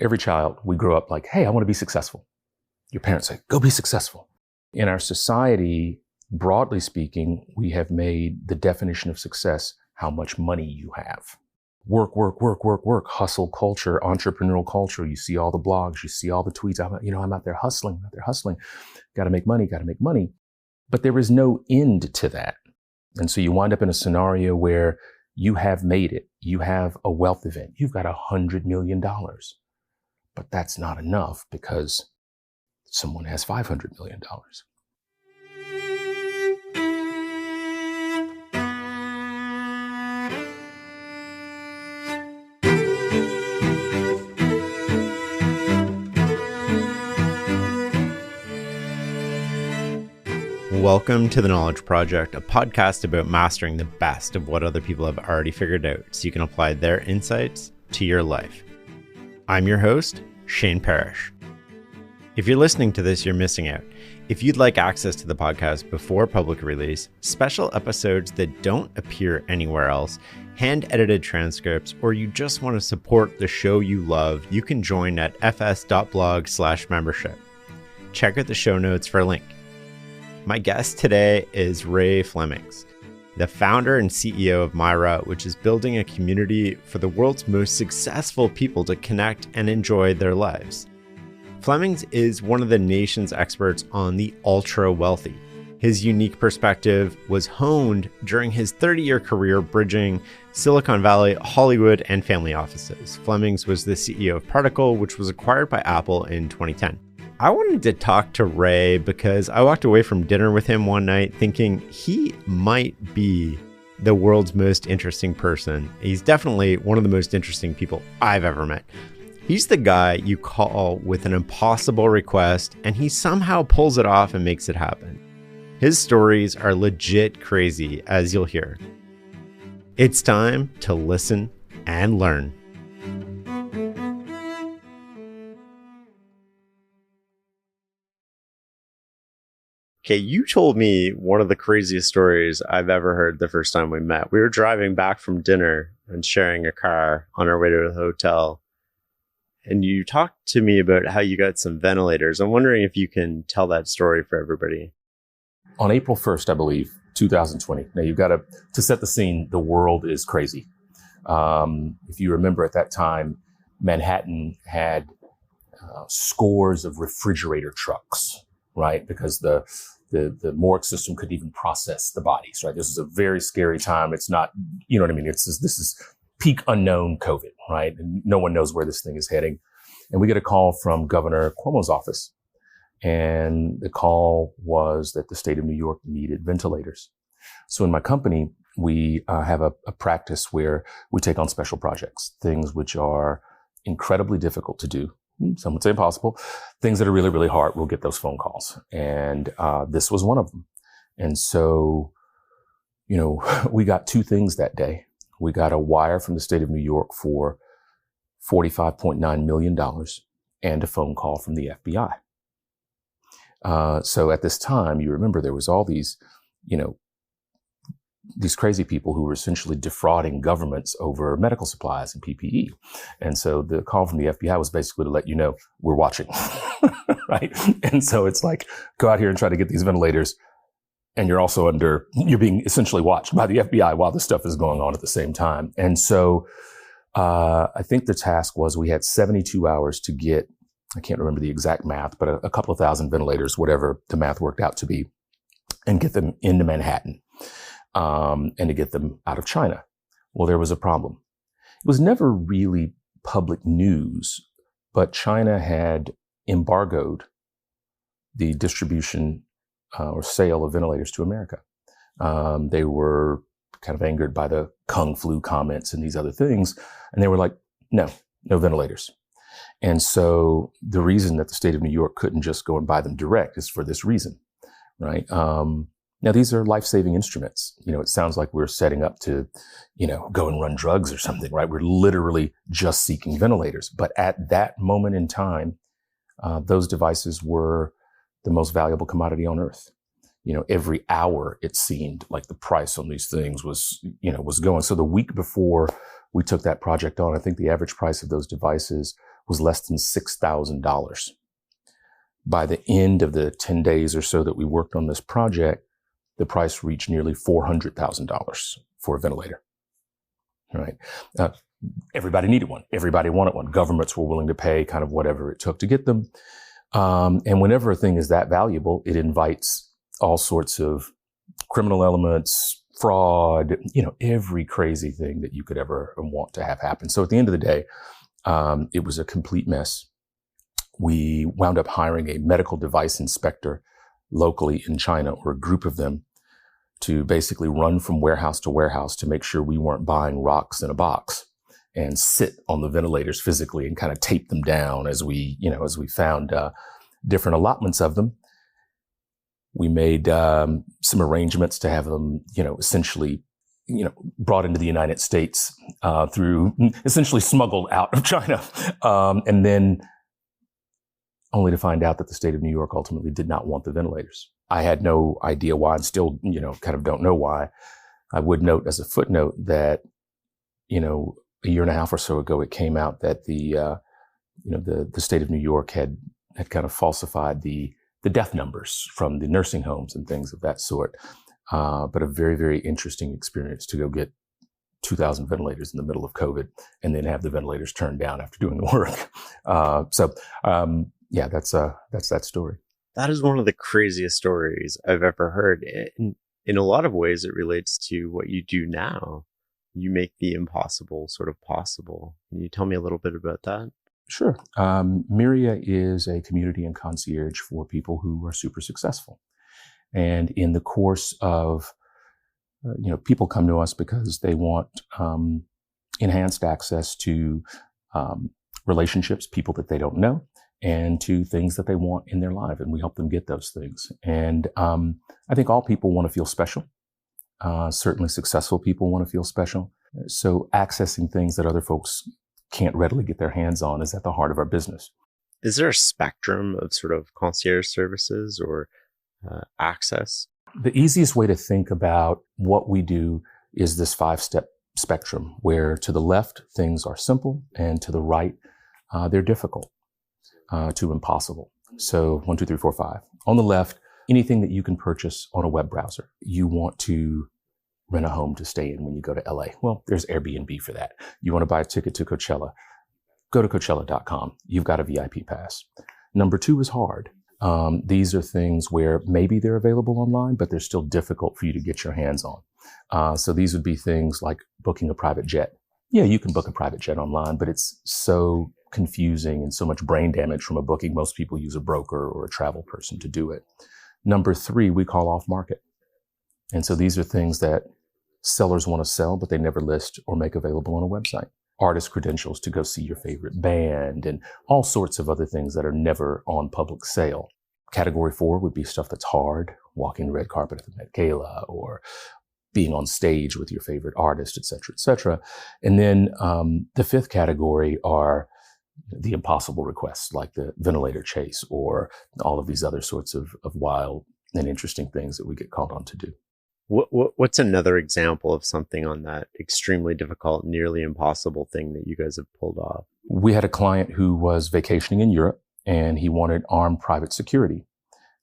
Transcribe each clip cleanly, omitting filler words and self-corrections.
every child, we grow up like, hey, I want to be successful. Your parents say, go be successful. In our society, broadly speaking, we have made the definition of success how much money you have. Work, work, work, work, work, hustle culture, entrepreneurial culture. You see all the blogs, you see all the tweets. I'm out there hustling, Got to make money. But there is no end to that. And so you wind up in a scenario where you have made it. You have a wealth event. You've got $100 million. But that's not enough because someone has $500 million. Welcome to The Knowledge Project, a podcast about mastering the best of what other people have already figured out so you can apply their insights to your life. I'm your host, Shane Parrish. If you're listening to this, you're missing out. If you'd like access to the podcast before public release, special episodes that don't appear anywhere else, hand-edited transcripts, or you just want to support the show you love, you can join at fs.blog/membership. Check out the show notes for a link. My guest today is Rey Flemings, the founder and CEO of Myria, which is building a community for the world's most successful people to connect and enjoy their lives. Flemings is one of the nation's experts on the ultra-wealthy. His unique perspective was honed during his 30-year career bridging Silicon Valley, Hollywood, and family offices. Flemings was the CEO of Particle, which was acquired by Apple in 2010. I wanted to talk to Rey because I walked away from dinner with him one night thinking he might be the world's most interesting person. He's definitely one of the most interesting people I've ever met. He's the guy you call with an impossible request and he somehow pulls it off and makes it happen. His stories are legit crazy, as you'll hear. It's time to listen and learn. Okay, you told me one of the craziest stories I've ever heard the first time we met. We were driving back from dinner and sharing a car on our way to the hotel. And you talked to me about how you got some ventilators. I'm wondering if you can tell that story for everybody. On April 1st, I believe, 2020. Now, you've got to set the scene. The world is crazy. If you remember at that time, Manhattan had scores of refrigerator trucks, right? Because the morgue system couldn't even process the bodies, right? This is a very scary time. It's not, you know what I mean? This is peak unknown COVID, right? And no one knows where this thing is heading. And we get a call from Governor Cuomo's office. And the call was that the state of New York needed ventilators. So in my company, we have a practice where we take on special projects, things which are incredibly difficult to do. Some would say impossible. Things that are really, really hard, we'll get those phone calls. And this was one of them. And so, we got two things that day. We got a wire from the state of New York for $45.9 million and a phone call from the FBI. So at this time, you remember there was all these crazy people who were essentially defrauding governments over medical supplies and PPE. And so the call from the FBI was basically to let you know, we're watching, right? And so it's like, go out here and try to get these ventilators. And you're being essentially watched by the FBI while this stuff is going on at the same time. And so I think the task was we had 72 hours to get, I can't remember the exact math, but a couple of thousand ventilators, whatever the math worked out to be, and get them into Manhattan. And to get them out of China. Well, there was a problem. It was never really public news, but China had embargoed the distribution or sale of ventilators to America. They were kind of angered by the Kung flu comments and these other things. And they were like, no ventilators. And so the reason that the state of New York couldn't just go and buy them direct is for this reason, right? Now, these are life-saving instruments. It sounds like we're setting up to, go and run drugs or something, right? We're literally just seeking ventilators. But at that moment in time, those devices were the most valuable commodity on earth. Every hour it seemed like the price on these things was going. So the week before we took that project on, I think the average price of those devices was less than $6,000. By the end of the 10 days or so that we worked on this project, the price reached nearly $400,000 for a ventilator. Right? Everybody needed one. Everybody wanted one. Governments were willing to pay kind of whatever it took to get them. And whenever a thing is that valuable, it invites all sorts of criminal elements, fraud, every crazy thing that you could ever want to have happen. So at the end of the day, it was a complete mess. We wound up hiring a medical device inspector locally in China, or a group of them, to basically run from warehouse to warehouse to make sure we weren't buying rocks in a box, and sit on the ventilators physically and kind of tape them down as we found different allotments of them. We made some arrangements to have them, essentially, brought into the United States through essentially smuggled out of China, and then only to find out that the state of New York ultimately did not want the ventilators. I had no idea why, and still, kind of don't know why. I would note as a footnote that, a year and a half or so ago, it came out that the state of New York had kind of falsified the death numbers from the nursing homes and things of that sort. But a very, very interesting experience to go get 2,000 ventilators in the middle of COVID and then have the ventilators turned down after doing the work. That's that story. That is one of the craziest stories I've ever heard. In a lot of ways, it relates to what you do now. You make the impossible sort of possible. Can you tell me a little bit about that? Sure. Myria is a community and concierge for people who are super successful. And in the course of, people come to us because they want enhanced access to relationships, people that they don't know, and to things that they want in their life. And we help them get those things. And I think all people want to feel special. Certainly successful people want to feel special. So accessing things that other folks can't readily get their hands on is at the heart of our business. Is there a spectrum of sort of concierge services or access? The easiest way to think about what we do is this 5-step spectrum, where to the left, things are simple, and to the right, they're difficult to impossible. So 1, 2, 3, 4, 5. On the left, anything that you can purchase on a web browser. You want to rent a home to stay in when you go to LA. Well, there's Airbnb for that. You want to buy a ticket to Coachella. Go to Coachella.com. You've got a VIP pass. Number 2 is hard. These are things where maybe they're available online, but they're still difficult for you to get your hands on. So these would be things like booking a private jet. Yeah, you can book a private jet online, but it's so confusing and so much brain damage from a booking. Most people use a broker or a travel person to do it. Number 3, we call off market. And so these are things that sellers want to sell, but they never list or make available on a website. Artist credentials to go see your favorite band and all sorts of other things that are never on public sale. Category 4 would be stuff that's hard, walking the red carpet at the Met Gala or being on stage with your favorite artist, et cetera, et cetera. And then the 5th category are the impossible requests, like the ventilator chase or all of these other sorts of wild and interesting things that we get called on to do. What's another example of something on that extremely difficult, nearly impossible thing that you guys have pulled off? We had a client who was vacationing in Europe, and he wanted armed private security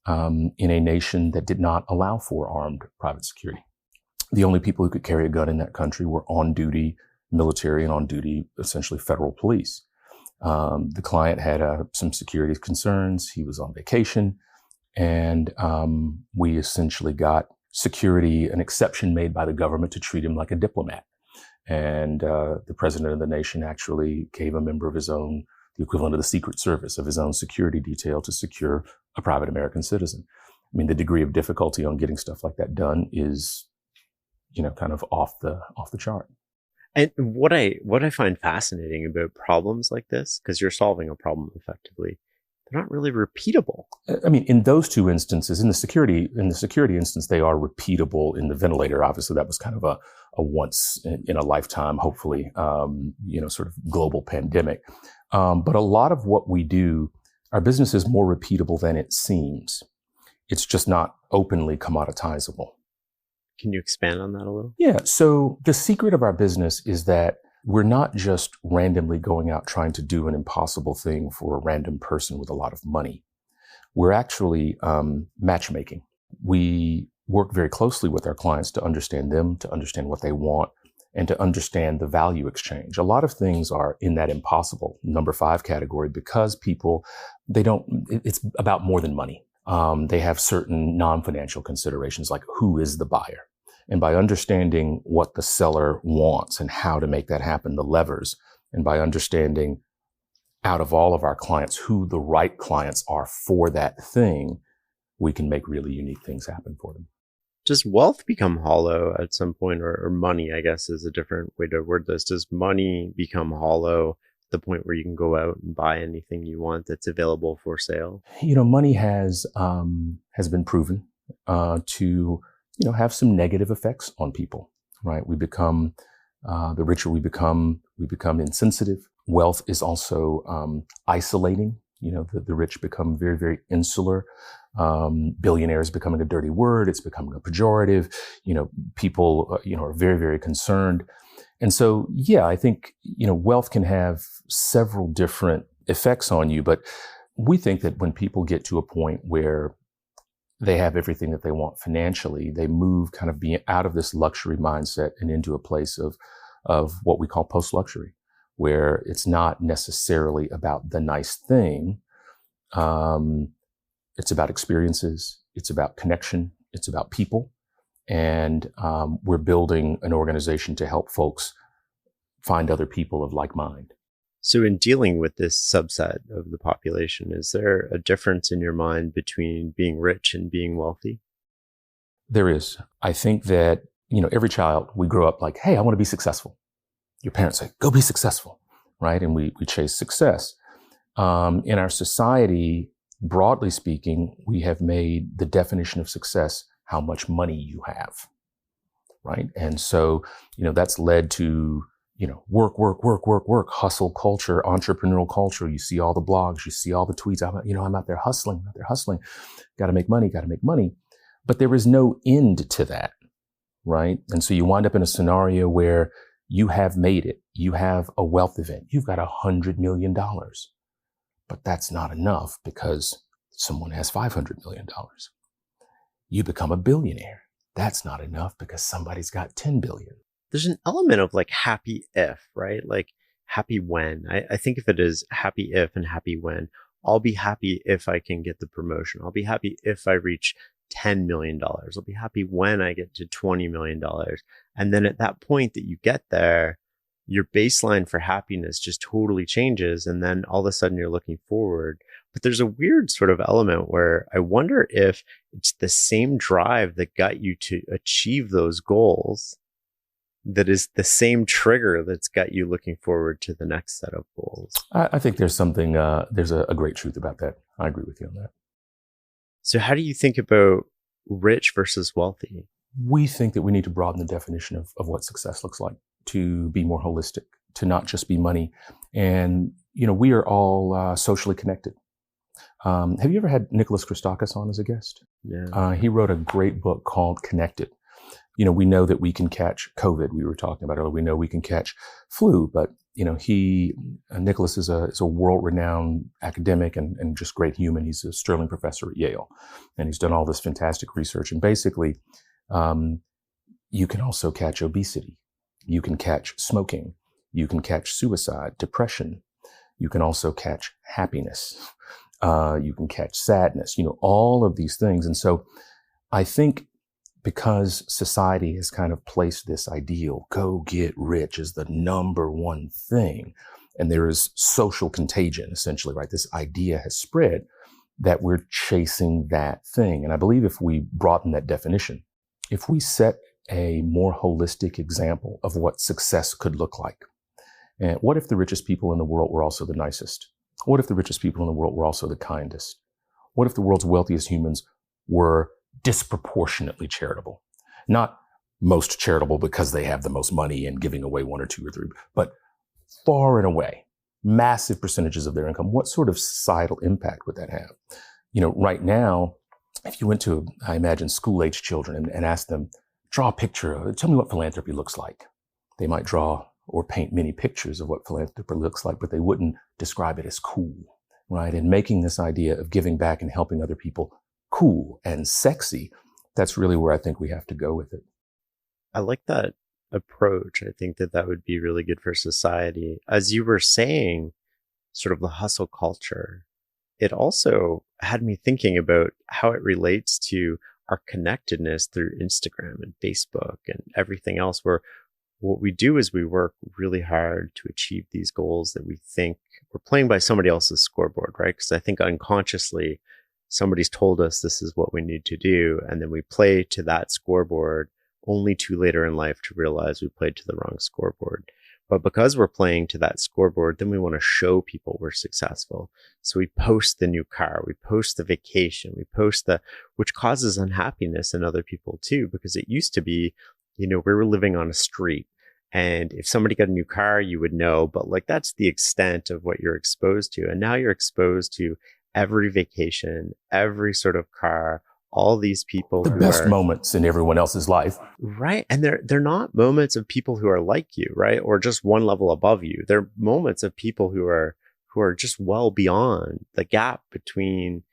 in a nation that did not allow for armed private security. The only people who could carry a gun in that country were on-duty military and on-duty, essentially, federal police. The client had some security concerns. He was on vacation, and we essentially got security, an exception made by the government to treat him like a diplomat. And the president of the nation actually gave a member of his own, the equivalent of the Secret Service, of his own security detail to secure a private American citizen. I mean, the degree of difficulty on getting stuff like that done is, kind of off the chart. And what I find fascinating about problems like this, because you're solving a problem effectively, they're not really repeatable. I mean, in those 2 instances, in the security instance, they are repeatable. In the ventilator, obviously, that was kind of a once in a lifetime, hopefully, sort of global pandemic. But a lot of what we do, our business is more repeatable than it seems. It's just not openly commoditizable. Can you expand on that a little? Yeah. So the secret of our business is that we're not just randomly going out trying to do an impossible thing for a random person with a lot of money. We're actually matchmaking. We work very closely with our clients to understand them, to understand what they want, and to understand the value exchange. A lot of things are in that impossible number 5 category because people, it's about more than money. They have certain non-financial considerations like who is the buyer? And by understanding what the seller wants and how to make that happen, the levers, and by understanding out of all of our clients who the right clients are for that thing, we can make really unique things happen for them. Does wealth become hollow at some point, or money, I guess, is a different way to word this? Does money become hollow at the point where you can go out and buy anything you want that's available for sale? Money has been proven to have some negative effects on people, right? We become, the richer we become insensitive. Wealth is also isolating. The rich become very, very insular. Billionaires becoming a dirty word. It's becoming a pejorative. People, are very, very concerned. And so, yeah, I think, wealth can have several different effects on you, but we think that when people get to a point where they have everything that they want financially, they move kind of being out of this luxury mindset and into a place of what we call post-luxury, where it's not necessarily about the nice thing. It's about experiences. It's about connection. It's about people. And we're building an organization to help folks find other people of like mind. So in dealing with this subset of the population, is there a difference in your mind between being rich and being wealthy? There is. I think that, every child, we grow up like, hey, I want to be successful. Your parents say, go be successful, right? And we chase success. In our society, broadly speaking, we have made the definition of success how much money you have, right? And so, that's led to, work, hustle culture, entrepreneurial culture. You see all the blogs, you see all the tweets. I'm out there hustling, got to make money. But there is no end to that, right? And so you wind up in a scenario where you have made it. You have a wealth event. You've got $100 million. But that's not enough because someone has $500 million. You become a billionaire. That's not enough because somebody's got 10 billion. There's an element of like happy if, right? Like happy when. I think of it as happy if and happy when. I'll be happy if I can get the promotion. I'll be happy if I reach $10 million. I'll be happy when I get to $20 million. And then at that point that you get there, your baseline for happiness just totally changes. And then all of a sudden you're looking forward. But there's a weird sort of element where I wonder if it's the same drive that got you to achieve those goals that is the same trigger that's got you looking forward to the next set of goals. I think there's something, there's a great truth about that. I agree with you on that. So how do you think about rich versus wealthy? We think that we need to broaden the definition of what success looks like, to be more holistic, to not just be money. And, we are all socially connected. Have you ever had Nicholas Christakis on as a guest? Yeah. He wrote a great book called Connected. We know that we can catch COVID. We were talking about earlier. We know we can catch flu, but Nicholas is a world-renowned academic and just great human. He's a Sterling professor at Yale, and he's done all this fantastic research. And basically, you can also catch obesity. You can catch smoking. You can catch suicide, depression. You can also catch happiness. You can catch sadness, all of these things. And so I think because society has kind of placed this ideal, go get rich is the number one thing. And there is social contagion, essentially, right? This idea has spread that we're chasing that thing. And I believe if we broaden that definition, if we set a more holistic example of what success could look like, and what if the richest people in the world were also the nicest? What if the richest people in the world were also the kindest? What if the world's wealthiest humans were disproportionately charitable? Not most charitable because they have the most money and giving away 1 or 2 or 3, but far and away, massive percentages of their income. What sort of societal impact would that have? Right now, if you went to, I imagine, school-age children and asked them, draw a picture, tell me what philanthropy looks like. They might draw or paint many pictures of what philanthropy looks like, but they wouldn't describe it as cool, right? And making this idea of giving back and helping other people cool and sexy, that's really where I think we have to go with it. I like that approach. I think that that would be really good for society. As you were saying, sort of the hustle culture, it also had me thinking about how it relates to our connectedness through Instagram and Facebook and everything else, where what we do is we work really hard to achieve these goals that we think we're playing by somebody else's scoreboard, right? Because I think unconsciously somebody's told us this is what we need to do, and then we play to that scoreboard only too later in life to realize we played to the wrong scoreboard. But because we're playing to that scoreboard, then we want to show people we're successful. So we post the new car, we post the vacation, we post which causes unhappiness in other people too, because it used to be, we were living on a street. And if somebody got a new car, you would know, but like that's the extent of what you're exposed to. And now you're exposed to every vacation, every sort of car, all these people. The best moments in everyone else's life. Right. And they're not moments of people who are like you, right? Or just one level above you. They're moments of people who are just well beyond the gap between,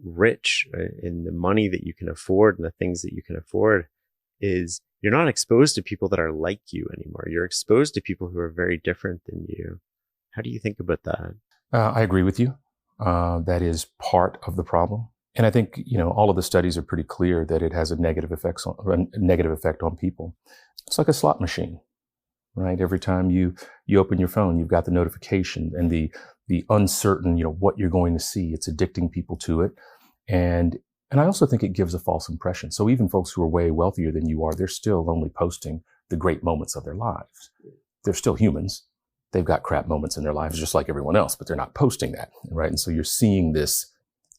rich and the money that you can afford and the things that you can afford. Is you're not exposed to people that are like you anymore. You're exposed to people who are very different than you. How do you think about that? I agree with you. That is part of the problem. And I think, all of the studies are pretty clear that it has a negative effect on people. It's like a slot machine, right? Every time you open your phone, you've got the notification and the uncertain, what you're going to see. It's addicting people to it. And I also think it gives a false impression. So even folks who are way wealthier than you are, they're still only posting the great moments of their lives. They're still humans. They've got crap moments in their lives just like everyone else, but they're not posting that, right? And so you're seeing this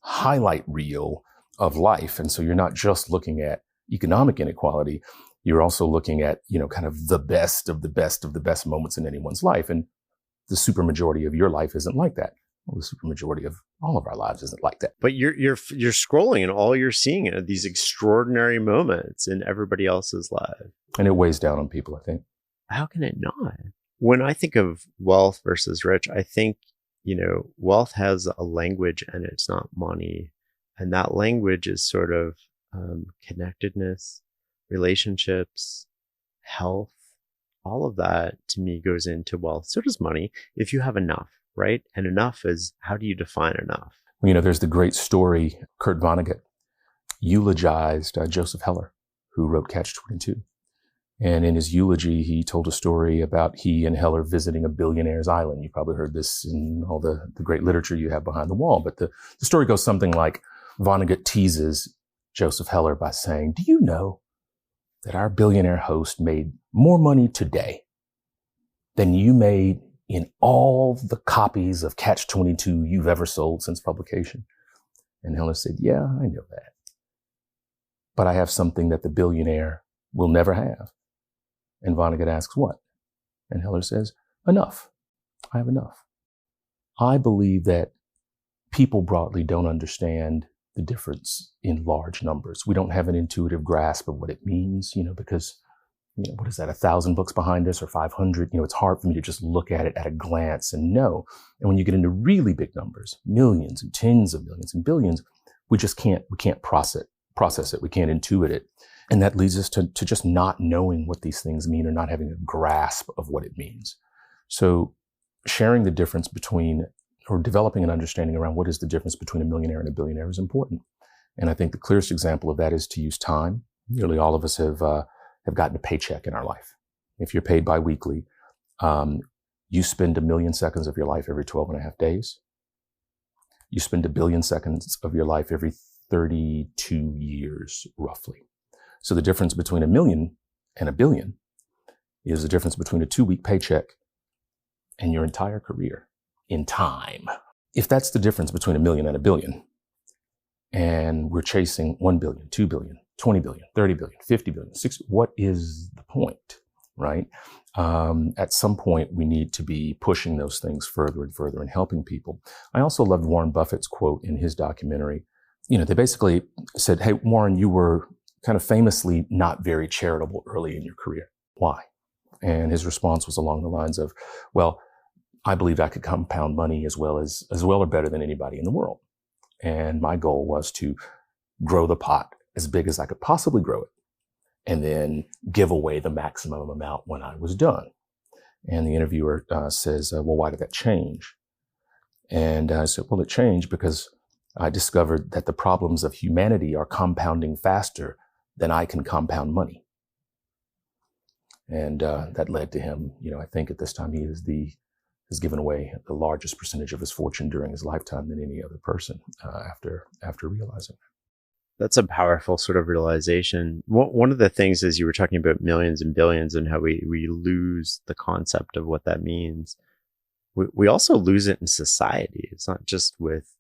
highlight reel of life. And so you're not just looking at economic inequality, you're also looking at, kind of the best of the best of the best moments in anyone's life. And the supermajority of your life isn't like that. Well, the supermajority of all of our lives isn't like that. But you're scrolling and all you're seeing are these extraordinary moments in everybody else's life. And it weighs down on people, I think. How can it not? When I think of wealth versus rich, I think, wealth has a language and it's not money. And that language is sort of connectedness, relationships, health. All of that to me goes into wealth. So does money if you have enough, right? And enough is, how do you define enough? There's the great story, Kurt Vonnegut eulogized Joseph Heller, who wrote Catch-22. And in his eulogy, he told a story about he and Heller visiting a billionaire's island. You probably heard this in all the great literature you have behind the wall. But the story goes something like, Vonnegut teases Joseph Heller by saying, do you know that our billionaire host made more money today than you made in all the copies of Catch-22 you've ever sold since publication? And Heller said, yeah, I know that. But I have something that the billionaire will never have. And Vonnegut asks, what? And Heller says, enough. I have enough. I believe that people broadly don't understand the difference in large numbers. We don't have an intuitive grasp of what it means, because, what is that, 1,000 books behind us or 500? It's hard for me to just look at it at a glance and know. And when you get into really big numbers, millions and tens of millions and billions, we can't process it. We can't intuit it. And that leads us to just not knowing what these things mean or not having a grasp of what it means. So sharing the difference between, or developing an understanding around what is the difference between a millionaire and a billionaire is important. And I think the clearest example of that is to use time. Nearly all of us have gotten a paycheck in our life. If you're paid biweekly, you spend 1 million seconds of your life every 12 and a half days. You spend 1 billion seconds of your life every 32 years, roughly. So the difference between 1 million and 1 billion is the difference between a 2-week paycheck and your entire career in time. If that's the difference between 1 million and 1 billion, and we're chasing 1 billion, 2 billion, 20 billion, 30 billion, 50 billion, 60, what is the point, right? At some point, we need to be pushing those things further and further and helping people. I also loved Warren Buffett's quote in his documentary. They basically said, hey, Warren, you were kind of famously not very charitable early in your career. Why? And his response was along the lines of, well, I believed I could compound money as well or better than anybody in the world. And my goal was to grow the pot as big as I could possibly grow it, and then give away the maximum amount when I was done. And the interviewer says, well, why did that change? And I said, well, it changed because I discovered that the problems of humanity are compounding faster than I can compound money. And that led to him, I think at this time he has given away the largest percentage of his fortune during his lifetime than any other person after realizing that. That's a powerful sort of realization. One of the things is you were talking about millions and billions and how we lose the concept of what that means. We also lose it in society. It's not just with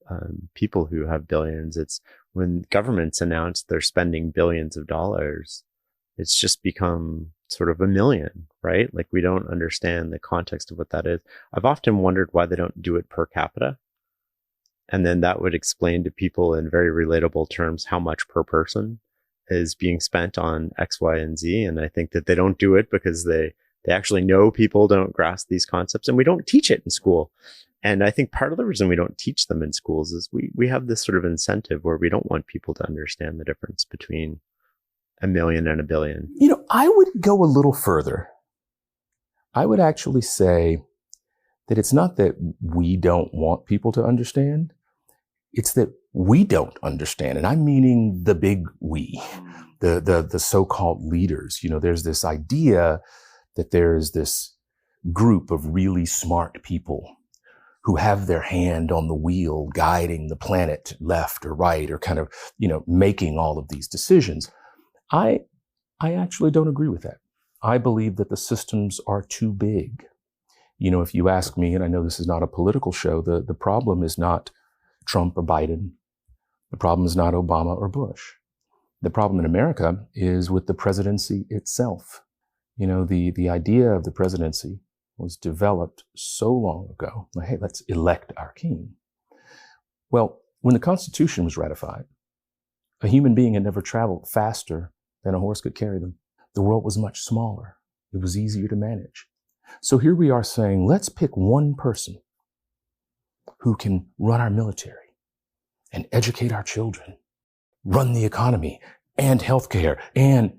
people who have billions. It's when governments announce they're spending billions of dollars, it's just become sort of a million, right? Like we don't understand the context of what that is. I've often wondered why they don't do it per capita. And then that would explain to people in very relatable terms how much per person is being spent on X, Y, and Z. And I think that they don't do it because they actually know people don't grasp these concepts, and we don't teach it in school. And I think part of the reason we don't teach them in schools is we have this sort of incentive where we don't want people to understand the difference between a million and a billion. I would go a little further. I would actually say that it's not that we don't want people to understand. It's that we don't understand. And I'm meaning the big we, the so-called leaders. There's this idea that there's this group of really smart people who have their hand on the wheel, guiding the planet left or right, or kind of, making all of these decisions. I actually don't agree with that. I believe that the systems are too big. If you ask me, and I know this is not a political show, the problem is not Trump or Biden. The problem is not Obama or Bush. The problem in America is with the presidency itself. The idea of the presidency was developed so long ago. Like, hey, let's elect our king. Well, when the Constitution was ratified, a human being had never traveled faster than a horse could carry them. The world was much smaller. It was easier to manage. So here we are saying, let's pick one person who can run our military and educate our children, run the economy and healthcare, and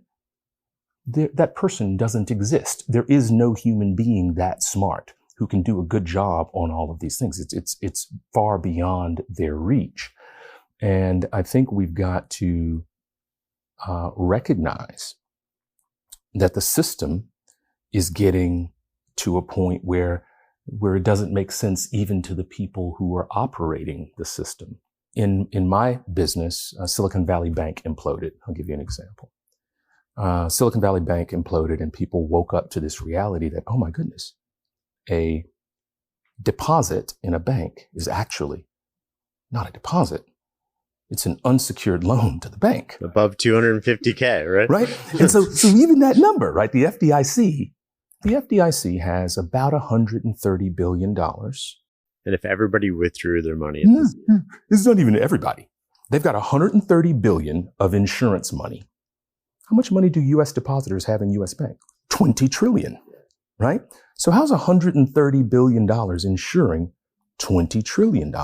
that person doesn't exist. There is no human being that smart who can do a good job on all of these things. It's far beyond their reach. And I think we've got to recognize that the system is getting to a point where it doesn't make sense even to the people who are operating the system. In my business, Silicon Valley Bank imploded. I'll give you an example. Silicon Valley Bank imploded, and people woke up to this reality that, oh my goodness, a deposit in a bank is actually not a deposit. It's an unsecured loan to the bank. Above $250K, right? Right. And so even that number, right? The FDIC has about $130 billion. And if everybody withdrew their money, it's not even everybody. They've got $130 billion of insurance money. How much money do U.S. depositors have in U.S. Bank? 20 trillion, right? So how's $130 billion insuring $20 trillion?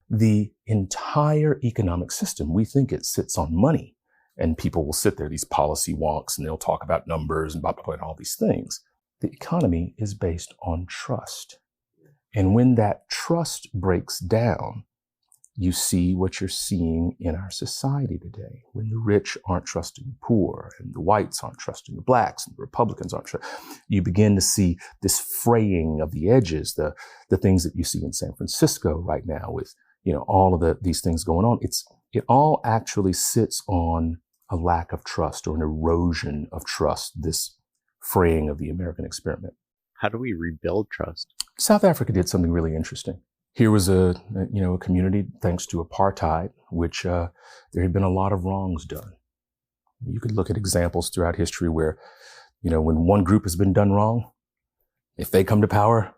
The entire economic system, we think it sits on money, and people will sit there, these policy wonks, and they'll talk about numbers and blah, blah, blah, and all these things. The economy is based on trust. And when that trust breaks down, you see what you're seeing in our society today. When the rich aren't trusting the poor, and the whites aren't trusting the blacks, and the Republicans aren't trusting, you begin to see this fraying of the edges, the things that you see in San Francisco right now with, all of these things going on. It all actually sits on a lack of trust, or an erosion of trust, this fraying of the American experiment. How do we rebuild trust? South Africa did something really interesting. Here was a community, thanks to apartheid, which there had been a lot of wrongs done. You could look at examples throughout history where, when one group has been done wrong, if they come to power,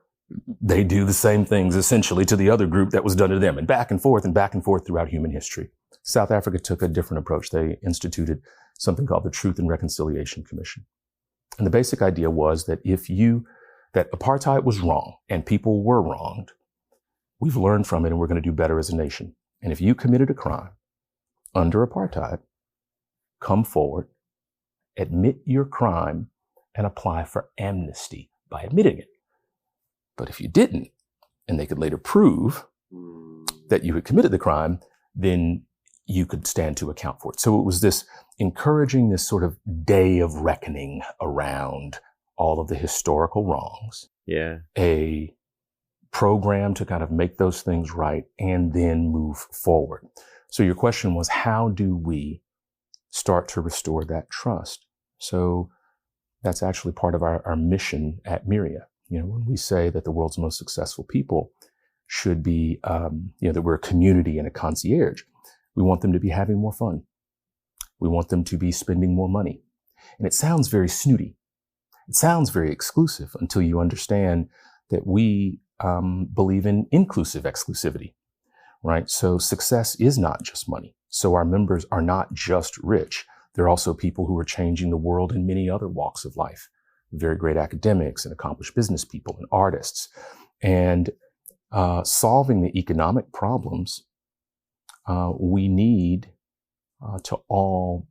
they do the same things essentially to the other group that was done to them, and back and forth throughout human history. South Africa took a different approach. They instituted something called the Truth and Reconciliation Commission. And the basic idea was that that apartheid was wrong and people were wronged, we've learned from it and we're going to do better as a nation. And if you committed a crime under apartheid, come forward, admit your crime, and apply for amnesty by admitting it. But if you didn't, and they could later prove that you had committed the crime, then you could stand to account for it. So it was this encouraging this sort of day of reckoning around all of the historical wrongs. Yeah. A program to kind of make those things right and then move forward. So your question was, how do we start to restore that trust? So that's actually part of our mission at Myria. When we say that the world's most successful people should be, that we're a community and a concierge, we want them to be having more fun. We want them to be spending more money. And it sounds very snooty. It sounds very exclusive until you understand that we believe in inclusive exclusivity, right? So success is not just money. So our members are not just rich. They're also people who are changing the world in many other walks of life. Very great academics and accomplished business people and artists. And solving the economic problems, we need to all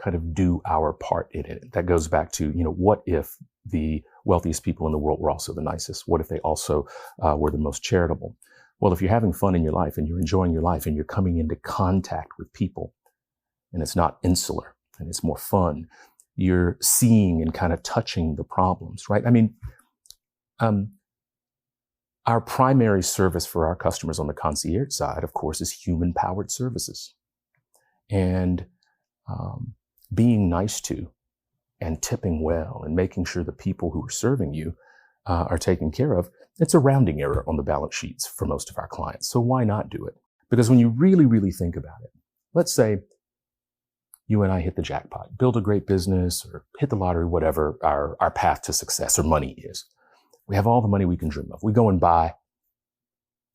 kind of do our part in it. That goes back to, what if the wealthiest people in the world were also the nicest? What if they also were the most charitable? Well, if you're having fun in your life and you're enjoying your life and you're coming into contact with people and it's not insular and it's more fun, you're seeing and kind of touching the problems, right? I mean, our primary service for our customers on the concierge side, of course, is human-powered services. And being nice to and tipping well and making sure the people who are serving you are taken care of, it's a rounding error on the balance sheets for most of our clients. So why not do it? Because when you really, really think about it, let's say you and I hit the jackpot, build a great business or hit the lottery, whatever our path to success or money is. We have all the money we can dream of. We go and buy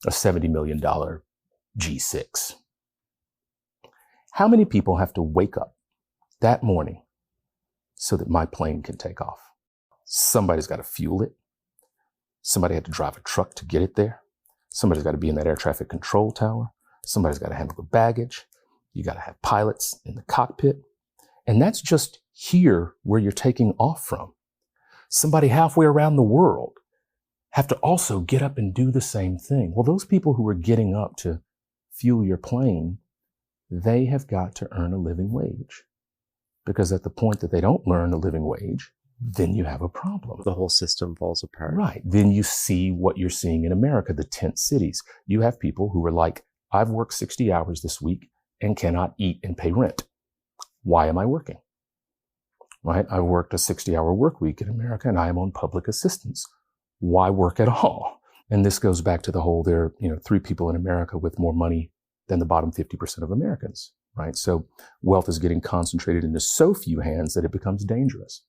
a $70 million G6. How many people have to wake up that morning so that my plane can take off? Somebody's got to fuel it. Somebody had to drive a truck to get it there. Somebody's got to be in that air traffic control tower. Somebody's got to handle the baggage. You got to have pilots in the cockpit. And that's just here where you're taking off from. Somebody halfway around the world have to also get up and do the same thing. Well, those people who are getting up to fuel your plane, they have got to earn a living wage. Because at the point that they don't earn a living wage, then you have a problem. The whole system falls apart. Right. Then you see what you're seeing in America, the tent cities. You have people who are like, I've worked 60 hours this week and cannot eat and pay rent. Why am I working? Right? I worked a 60-hour work week in America and I am on public assistance. Why work at all? And this goes back to the whole, there are 3 people in America with more money than the bottom 50% of Americans, right? So wealth is getting concentrated into so few hands that it becomes dangerous.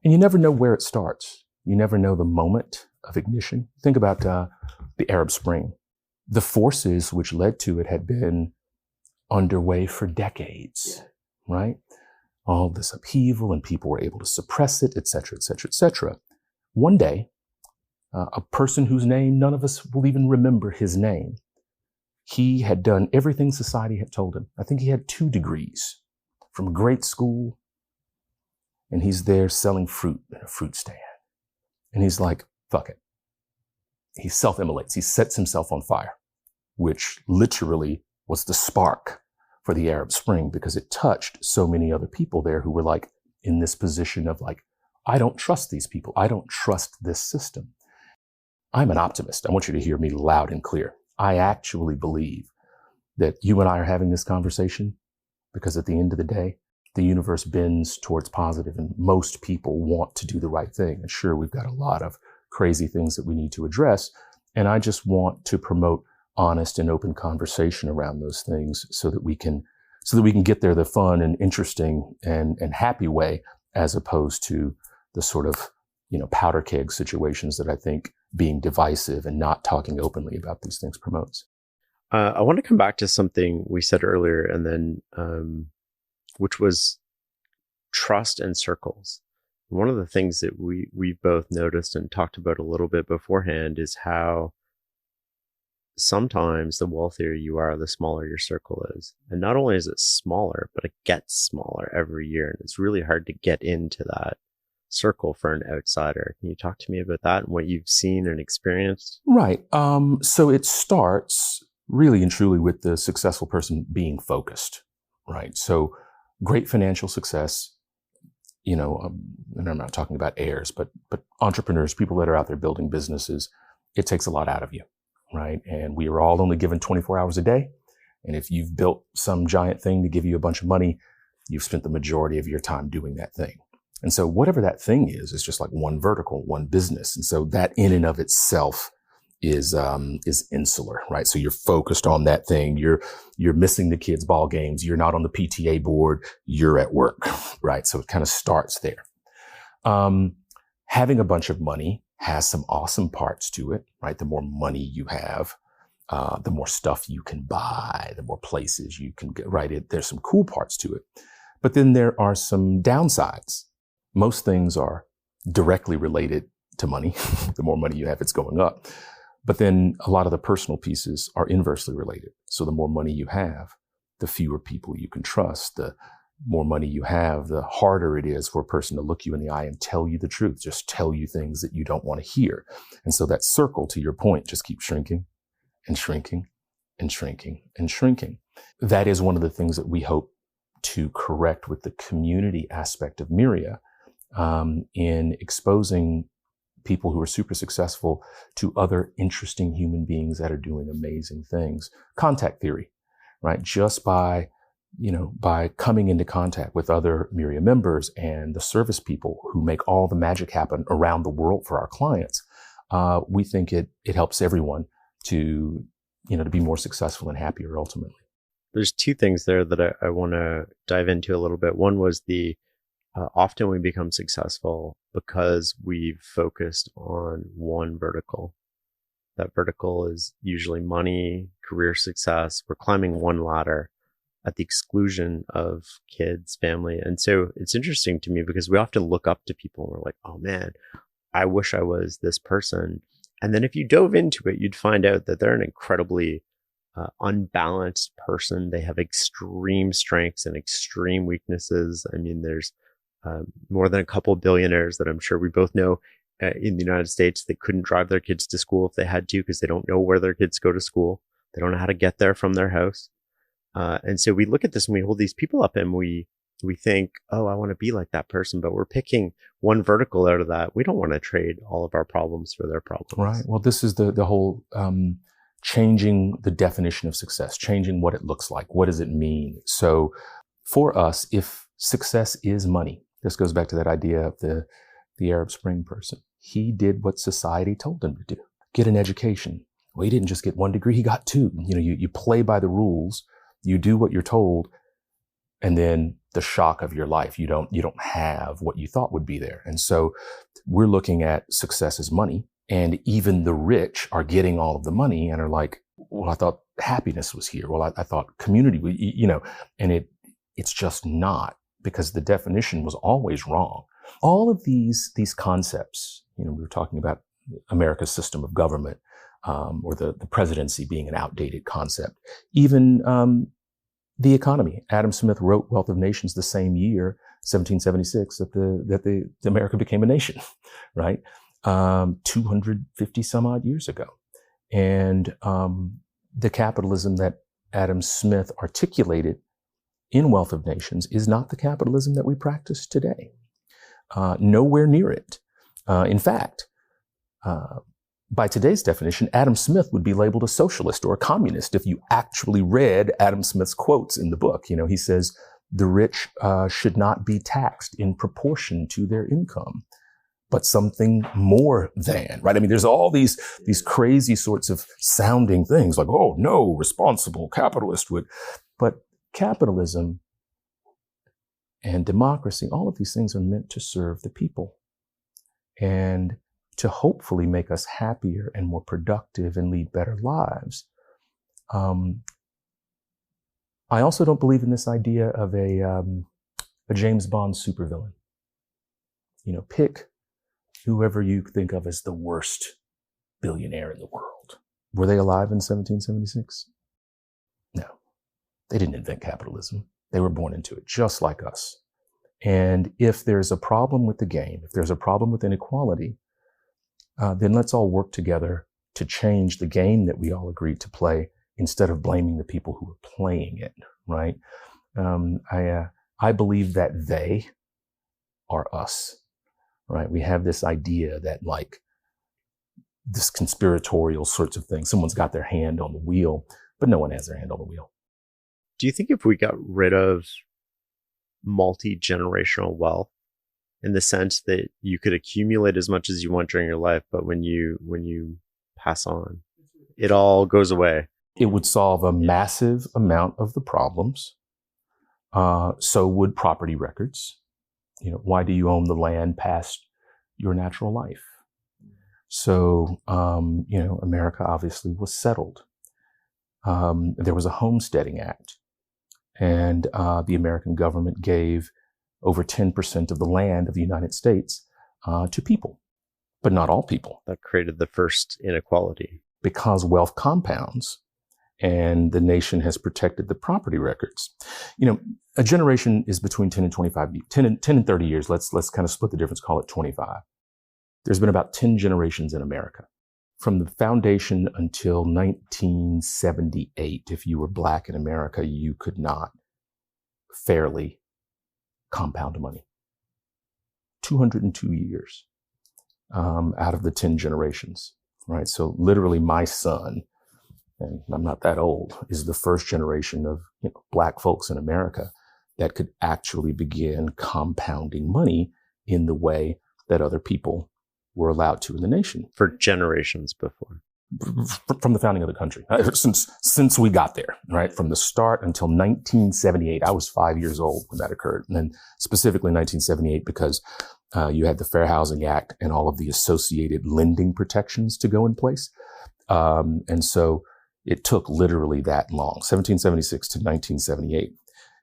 And you never know where it starts. You never know the moment of ignition. Think about the Arab Spring. The forces which led to it had been underway for decades, right? All this upheaval and people were able to suppress it, et cetera, et cetera, et cetera. One day, a person whose name none of us will even remember his name, he had done everything society had told him. I think he had 2 degrees from a great school, and he's there selling fruit in a fruit stand. And he's like, fuck it. He self-immolates. He sets himself on fire, which literally was the spark for the Arab Spring because it touched so many other people there who were like in this position of like, I don't trust these people. I don't trust this system. I'm an optimist. I want you to hear me loud and clear. I actually believe that you and I are having this conversation because at the end of the day, the universe bends towards positive and most people want to do the right thing. And sure, we've got a lot of crazy things that we need to address. And I just want to promote honest and open conversation around those things so that we can get there the fun and interesting and happy way, as opposed to the sort of, powder keg situations that I think being divisive and not talking openly about these things promotes. I want to come back to something we said earlier, and then which was trust and circles. One of the things that we both noticed and talked about a little bit beforehand is how sometimes the wealthier you are, the smaller your circle is. And not only is it smaller, but it gets smaller every year. And it's really hard to get into that circle for an outsider. Can you talk to me about that and what you've seen and experienced? Right. So it starts really and truly with the successful person being focused, right? So great financial success, and I'm not talking about heirs, but entrepreneurs, people that are out there building businesses, it takes a lot out of you, right? And we are all only given 24 hours a day. And if you've built some giant thing to give you a bunch of money, you've spent the majority of your time doing that thing. And so whatever that thing is just like one vertical, one business. And so that in and of itself is insular, right? So you're focused on that thing. You're missing the kids' ball games. You're not on the PTA board. You're at work, right? So it kind of starts there. Having a bunch of money has some awesome parts to it, right? The more money you have, the more stuff you can buy, the more places you can get, right? There's some cool parts to it. But then there are some downsides. Most things are directly related to money. The more money you have, it's going up. But then a lot of the personal pieces are inversely related. So the more money you have, the fewer people you can trust. The more money you have, the harder it is for a person to look you in the eye and tell you the truth, just tell you things that you don't want to hear. And so that circle, to your point, just keeps shrinking and shrinking and shrinking and shrinking. That is one of the things that we hope to correct with the community aspect of Myria, in exposing people who are super successful to other interesting human beings that are doing amazing things. Contact theory, right? Just by coming into contact with other Myria members and the service people who make all the magic happen around the world for our clients, we think it helps everyone to be more successful and happier ultimately. There's two things there that I want to dive into a little bit. One was often we become successful because we've focused on one vertical. That vertical is usually money, career success. We're climbing one ladder at the exclusion of kids, family. And so it's interesting to me because we often look up to people and we're like, oh man, I wish I was this person. And then if you dove into it, you'd find out that they're an incredibly unbalanced person. They have extreme strengths and extreme weaknesses. I mean, there's more than a couple billionaires that I'm sure we both know in the United States that couldn't drive their kids to school if they had to because they don't know where their kids go to school. They don't know how to get there from their house. And so we look at this and we hold these people up and we think, oh, I want to be like that person, but we're picking one vertical out of that. We don't want to trade all of our problems for their problems. Right. Well, this is the whole changing the definition of success, changing what it looks like. What does it mean? So for us, if success is money, this goes back to that idea of the Arab Spring person. He did what society told him to do. Get an education. Well, he didn't just get one degree, he got two. You play by the rules, you do what you're told, and then the shock of your life, you don't have what you thought would be there. And so we're looking at success as money, and even the rich are getting all of the money and are like, well, I thought happiness was here. Well, I thought community, and it's just not, because the definition was always wrong. All of these concepts, we were talking about America's system of government, or the presidency being an outdated concept. Even the economy. Adam Smith wrote Wealth of Nations the same year, 1776, that America became a nation, right? 250 some odd years ago. And the capitalism that Adam Smith articulated in Wealth of Nations is not the capitalism that we practice today. Nowhere near it. In fact, by today's definition, Adam Smith would be labeled a socialist or a communist if you actually read Adam Smith's quotes in the book. He says, the rich should not be taxed in proportion to their income, but something more than, right? I mean, there's all these crazy sorts of sounding things like, oh, no, responsible capitalist would. But capitalism and democracy, all of these things are meant to serve the people and to hopefully make us happier and more productive and lead better lives. I also don't believe in this idea of a James Bond supervillain. Pick whoever you think of as the worst billionaire in the world. Were they alive in 1776? No, they didn't invent capitalism. They were born into it, just like us. And if there's a problem with the game, if there's a problem with inequality, then let's all work together to change the game that we all agreed to play instead of blaming the people who are playing it, right? I believe that they are us, right? We have this idea that like this conspiratorial sorts of thing, someone's got their hand on the wheel, but no one has their hand on the wheel. Do you think if we got rid of multi-generational wealth, in the sense that you could accumulate as much as you want during your life, but when you pass on, it all goes away? It would solve a massive amount of the problems. So would property records. Why do you own the land past your natural life? So, America obviously was settled. There was a Homesteading Act, and the American government gave over 10% of the land of the United States to people, but not all people. That created the first inequality. Because wealth compounds, and the nation has protected the property records. A generation is between 10 and 10 and 30 years. Let's kind of split the difference, call it 25. There's been about 10 generations in America. From the foundation until 1978, if you were Black in America, you could not fairly compound money. 202 years out of the 10 generations, right? So literally my son, and I'm not that old, is the first generation of Black folks in America that could actually begin compounding money in the way that other people were allowed to in the nation. For generations before. From the founding of the country, since we got there, right? From the start until 1978, I was 5 years old when that occurred. And then specifically 1978, because you had the Fair Housing Act and all of the associated lending protections to go in place. And so it took literally that long, 1776 to 1978.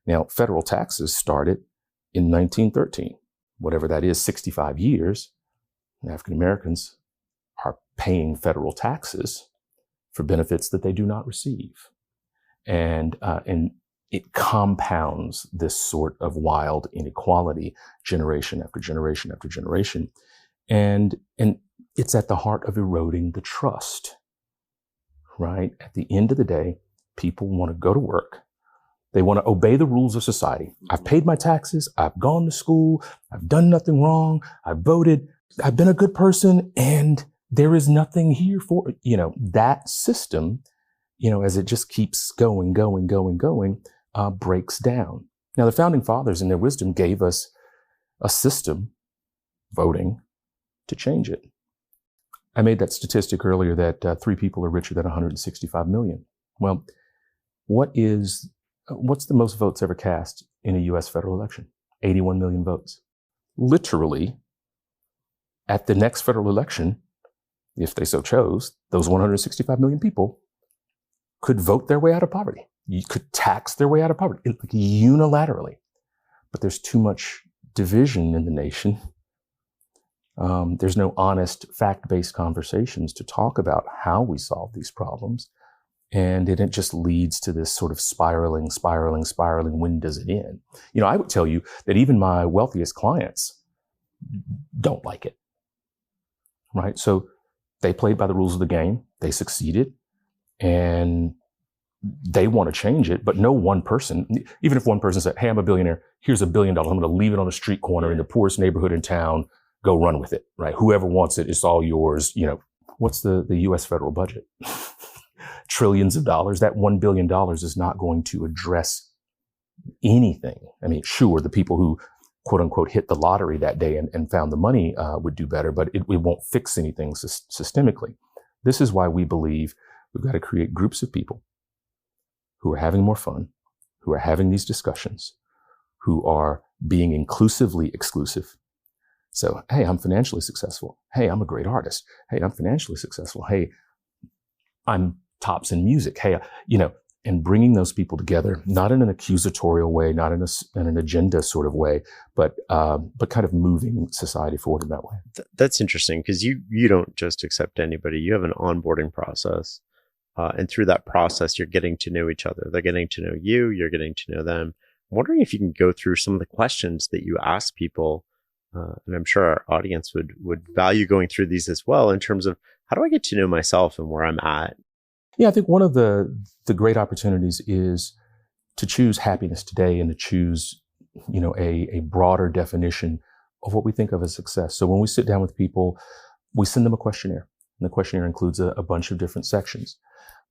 Now, federal taxes started in 1913, whatever that is, 65 years. African Americans are paying federal taxes for benefits that they do not receive. And it compounds this sort of wild inequality generation after generation after generation. And it's at the heart of eroding the trust, right? At the end of the day, people want to go to work. They want to obey the rules of society. I've paid my taxes. I've gone to school. I've done nothing wrong. I've voted. I've been a good person, and there is nothing here for, that system, as it just keeps going, breaks down. Now, the founding fathers in their wisdom gave us a system, voting, to change it. I made that statistic earlier that 3 people are richer than 165 million. Well, what's the most votes ever cast in a U.S. federal election? 81 million votes. Literally, at the next federal election, if they so chose, those 165 million people could vote their way out of poverty. You could tax their way out of poverty unilaterally. But there's too much division in the nation. There's no honest, fact-based conversations to talk about how we solve these problems. And it just leads to this sort of spiraling. When does it end? I would tell you that even my wealthiest clients don't like it. Right? So they played by the rules of the game. They succeeded, and they want to change it. But no one person, even if one person said, hey, I'm a billionaire, here's $1 billion. I'm going to leave it on a street corner in the poorest neighborhood in town. Go run with it, right? Whoever wants it, it's all yours. What's the U.S. federal budget? Trillions of dollars. That $1 billion is not going to address anything. I mean, sure, the people who quote unquote hit the lottery that day and found the money would do better, but it won't fix anything systemically. This is why we believe we've got to create groups of people who are having more fun, who are having these discussions, who are being inclusively exclusive. So, hey, I'm financially successful. Hey, I'm a great artist. Hey, I'm financially successful. Hey, I'm tops in music. Hey, and bringing those people together, not in an accusatorial way, not in an agenda sort of way, but kind of moving society forward in that way. That's interesting, because you don't just accept anybody. You have an onboarding process. And through that process, you're getting to know each other. They're getting to know you. You're getting to know them. I'm wondering if you can go through some of the questions that you ask people. And I'm sure our audience would value going through these as well, in terms of, how do I get to know myself and where I'm at? Yeah, I think one of the great opportunities is to choose happiness today and to choose, a broader definition of what we think of as success. So when we sit down with people, we send them a questionnaire. And the questionnaire includes a bunch of different sections.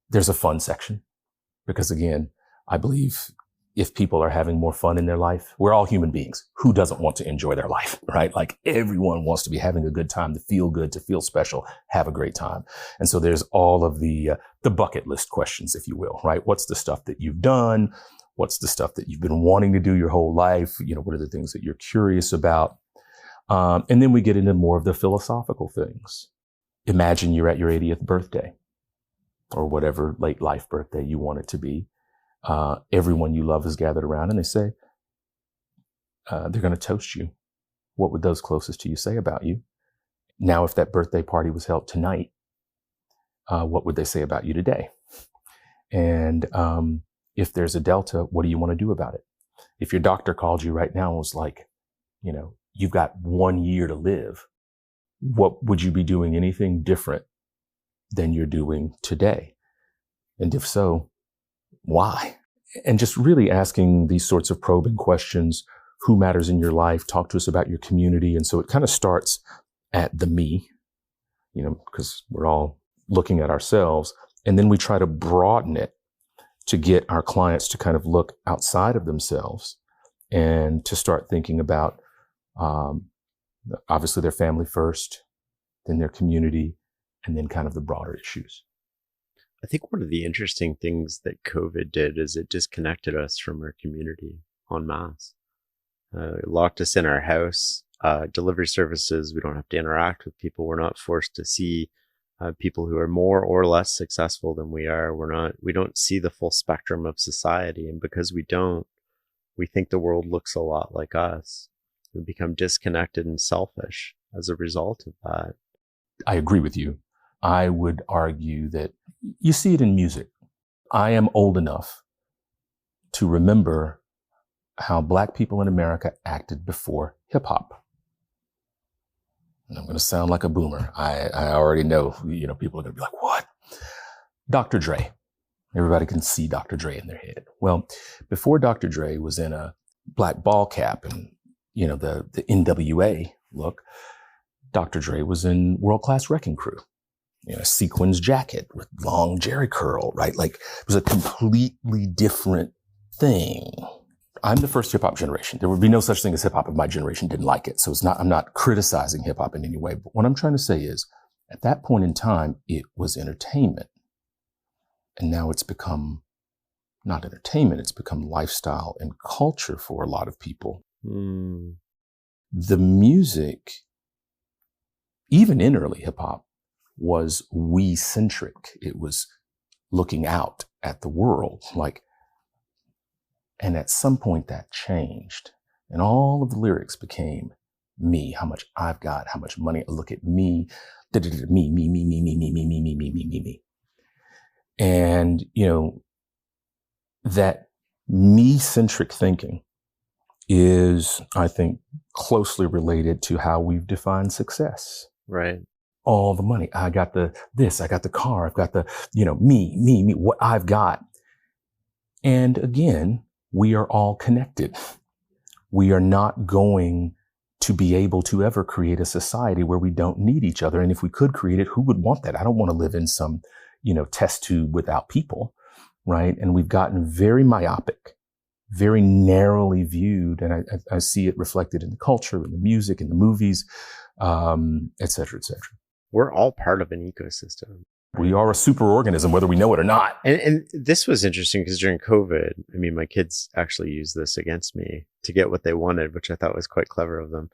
There's a fun section because, again, I believe if people are having more fun in their life, we're all human beings. Who doesn't want to enjoy their life, right? Like, everyone wants to be having a good time, to feel good, to feel special, have a great time. And so there's all of the bucket list questions, if you will, right? What's the stuff that you've done? What's the stuff that you've been wanting to do your whole life? What are the things that you're curious about? And then we get into more of the philosophical things. Imagine you're at your 80th birthday or whatever late life birthday you want it to be. Everyone you love is gathered around, and they say, they're going to toast you. What would those closest to you say about you? Now, if that birthday party was held tonight, what would they say about you today? And if there's a delta, what do you want to do about it? If your doctor called you right now and was like, you've got 1 year to live, what would you be doing anything different than you're doing today? And if so, why? And just really asking these sorts of probing questions. Who matters in your life? Talk to us about your community. And so it kind of starts at the me, because we're all looking at ourselves. And then we try to broaden it to get our clients to kind of look outside of themselves and to start thinking about, obviously, their family first, then their community, and then kind of the broader issues. I think one of the interesting things that COVID did is it disconnected us from our community en masse. It locked us in our house. Delivery services, we don't have to interact with people. We're not forced to see people who are more or less successful than we are. We don't see the full spectrum of society. And because we don't, we think the world looks a lot like us. We become disconnected and selfish as a result of that. I agree with you. I would argue that you see it in music. I am old enough to remember how Black people in America acted before hip hop. And I'm going to sound like a boomer. I already know, people are going to be like, what? Dr. Dre. Everybody can see Dr. Dre in their head. Well, before Dr. Dre was in a black ball cap and, the NWA look, Dr. Dre was in World Class Wrecking Crew. A sequins jacket with long jerry curl, right? Like, it was a completely different thing. I'm the first hip hop generation. There would be no such thing as hip hop if my generation didn't like it. So I'm not criticizing hip hop in any way. But what I'm trying to say is, at that point in time, it was entertainment. And now it's become not entertainment, it's become lifestyle and culture for a lot of people. The music, even in early hip hop, was we-centric. It was looking out at the world, and at some point that changed. And all of the lyrics became me, how much I've got, how much money, look at me, me. And, that me-centric thinking is, I think, closely related to how we've defined success. Right. All the money. I got this, I got the car, I've got the, me, what I've got. And again, we are all connected. We are not going to be able to ever create a society where we don't need each other. And if we could create it, who would want that? I don't want to live in some, test tube without people, right? And we've gotten very myopic, very narrowly viewed. And I see it reflected in the culture, in the music, in the movies, et cetera, et cetera. We're all part of an ecosystem. We are a superorganism, whether we know it or not. And this was interesting because during COVID, my kids actually used this against me to get what they wanted, which I thought was quite clever of them.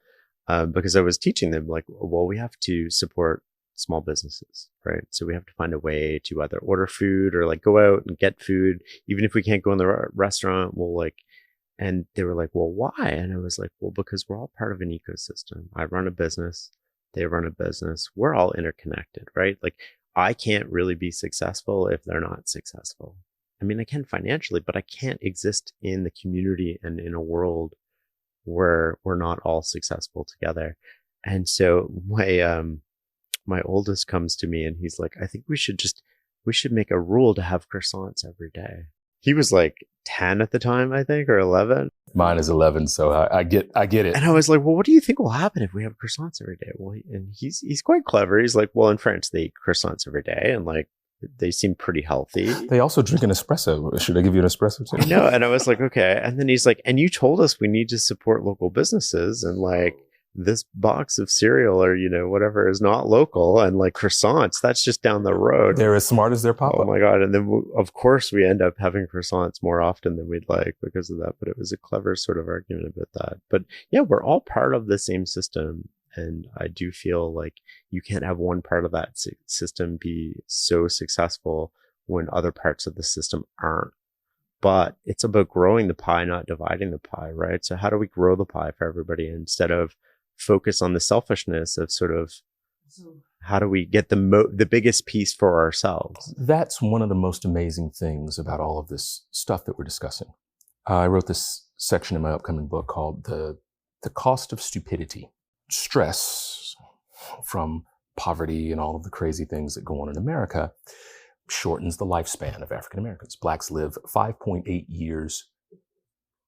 Because I was teaching them we have to support small businesses, right? So we have to find a way to either order food or like go out and get food. Even if we can't go in the restaurant, we'll like, and they were like, well, why? And I was like, well, because we're all part of an ecosystem. I run a business. They run a business. We're all interconnected, right? Like I can't really be successful if they're not successful. I mean, I can financially, but I can't exist in the community and in a world where we're not all successful together. And so my oldest comes to me and he's like, I think we should make a rule to have croissants every day. He was like 10 at the time, I think, or 11. Mine is 11, so I get it. And I was like, well, what do you think will happen if we have croissants every day? Well, and he's quite clever. He's like, well, in France, they eat croissants every day, and like they seem pretty healthy. They also drink an espresso. Should I give you an espresso too? I know. And I was like, okay. And then he's like, and you told us we need to support local businesses, and like this box of cereal or, whatever is not local, and like croissants, that's just down the road. They're as smart as their papa. Oh my God. And then of course we end up having croissants more often than we'd like because of that. But it was a clever sort of argument about that. But yeah, we're all part of the same system. And I do feel like you can't have one part of that system be so successful when other parts of the system aren't. But it's about growing the pie, not dividing the pie, right? So how do we grow the pie for everybody instead of focus on the selfishness of sort of how do we get the biggest piece for ourselves? That's one of the most amazing things about all of this stuff that we're discussing. I wrote this section in my upcoming book called The Cost of Stupidity. Stress from poverty and all of the crazy things that go on in America shortens the lifespan of African Americans. Blacks live 5.8 years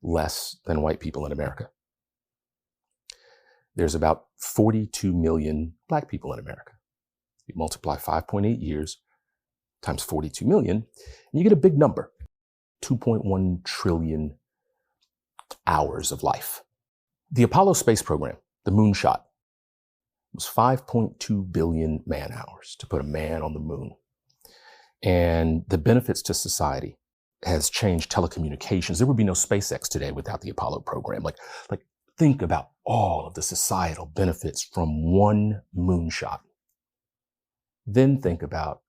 less than white people in America. There's about 42 million Black people in America. You multiply 5.8 years times 42 million, and you get a big number, 2.1 trillion hours of life. The Apollo space program, the moonshot, was 5.2 billion man hours to put a man on the moon. And the benefits to society has changed telecommunications. There would be no SpaceX today without the Apollo program. Like think about all of the societal benefits from one moonshot. Then think about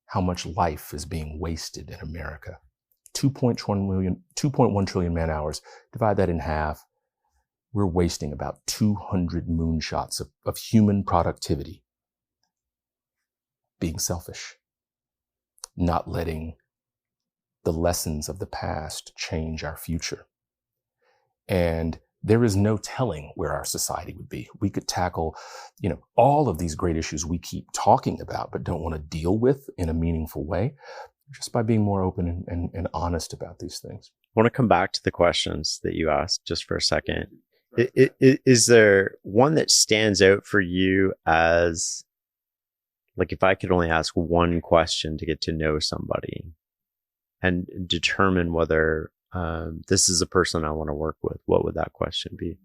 how much life is being wasted in America. 2.1 trillion man hours. Divide that in half. We're wasting about 200 moonshots of human productivity being selfish, not letting the lessons of the past change our future. And there is no telling where our society would be. We could tackle, all of these great issues we keep talking about, but don't want to deal with in a meaningful way, just by being more open and honest about these things. I want to come back to the questions that you asked just for a second. Is there one that stands out for you as, like, if I could only ask one question to get to know somebody and determine whether this is a person I want to work with, what would that question be?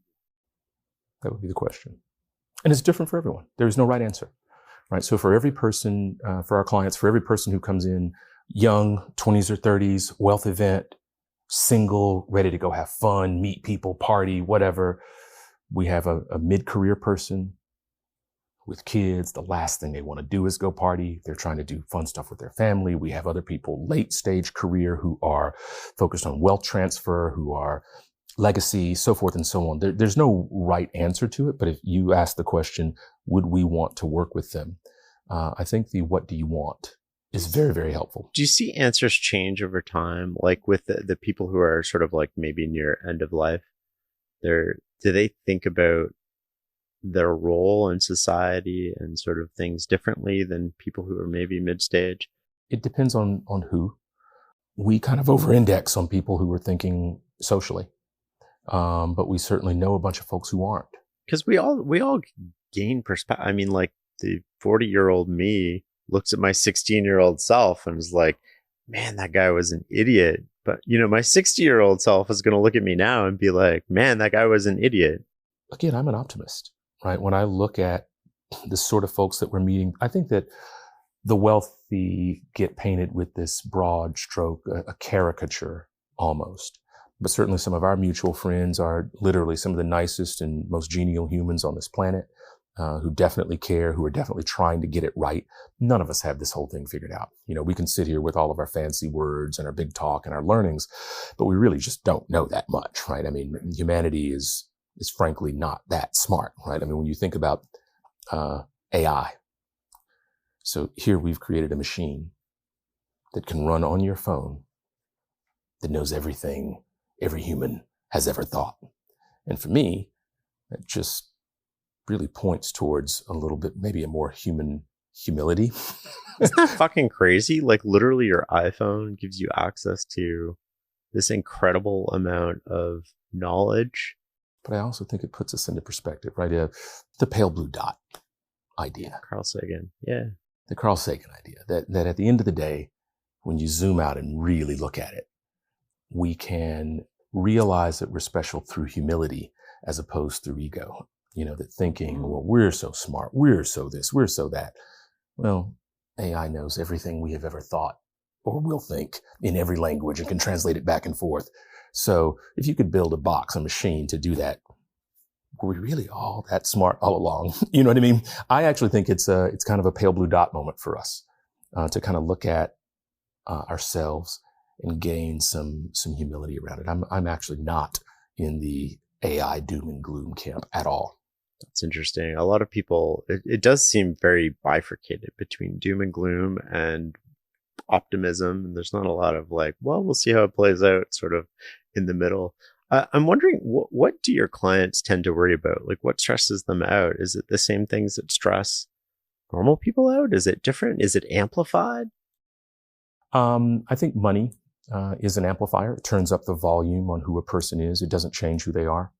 That would be the question. And it's different for everyone. There is no right answer, right? So for every person, for our clients, for every person who comes in young, 20s or 30s, wealth event, single, ready to go have fun, meet people, party, whatever. We have a mid-career person with kids. The last thing they want to do is go party. They're trying to do fun stuff with their family. We have other people, late stage career, who are focused on wealth transfer, who are legacy, so forth and so on. There's no right answer to it. But if you ask the question, would we want to work with them? I think the what do you want is very, very helpful. Do you see answers change over time? Like with the people who are sort of like maybe near end of life, do they think about their role in society and sort of things differently than people who are maybe mid-stage? It depends on who. We kind of over-index on people who are thinking socially. But we certainly know a bunch of folks who aren't. Because we all gain perspective. I mean, like the 40-year-old me looks at my 16-year-old self and is like, man, that guy was an idiot. But, my 60-year-old self is going to look at me now and be like, man, that guy was an idiot. Again, I'm an optimist, right? When I look at the sort of folks that we're meeting, I think that the wealthy get painted with this broad stroke, a caricature almost. But certainly some of our mutual friends are literally some of the nicest and most genial humans on this planet. who definitely care, who are definitely trying to get it right. None of us have this whole thing figured out. We can sit here with all of our fancy words and our big talk and our learnings, but we really just don't know that much, right? I mean, humanity is frankly not that smart, right? I mean, when you think about AI, so here we've created a machine that can run on your phone that knows everything every human has ever thought. And for me, that just really points towards a little bit, maybe a more human humility. Isn't that fucking crazy? Like literally your iPhone gives you access to this incredible amount of knowledge. But I also think it puts us into perspective, right? The pale blue dot idea. Carl Sagan. Yeah. The Carl Sagan idea that at the end of the day, when you zoom out and really look at it, we can realize that we're special through humility as opposed through ego. That thinking, well, we're so smart, we're so this, we're so that. Well, AI knows everything we have ever thought or will think in every language and can translate it back and forth. So if you could build a machine to do that, were we really all that smart all along? You know what I mean? I actually think it's kind of a pale blue dot moment for us to kind of look at ourselves and gain some humility around it. I'm actually not in the AI doom and gloom camp at all. That's interesting. A lot of people, it does seem very bifurcated between doom and gloom and optimism. And there's not a lot of like, well, we'll see how it plays out sort of in the middle. I'm wondering, what do your clients tend to worry about? Like what stresses them out? Is it the same things that stress normal people out? Is it different? Is it amplified? I think money is an amplifier. It turns up the volume on who a person is. It doesn't change who they are.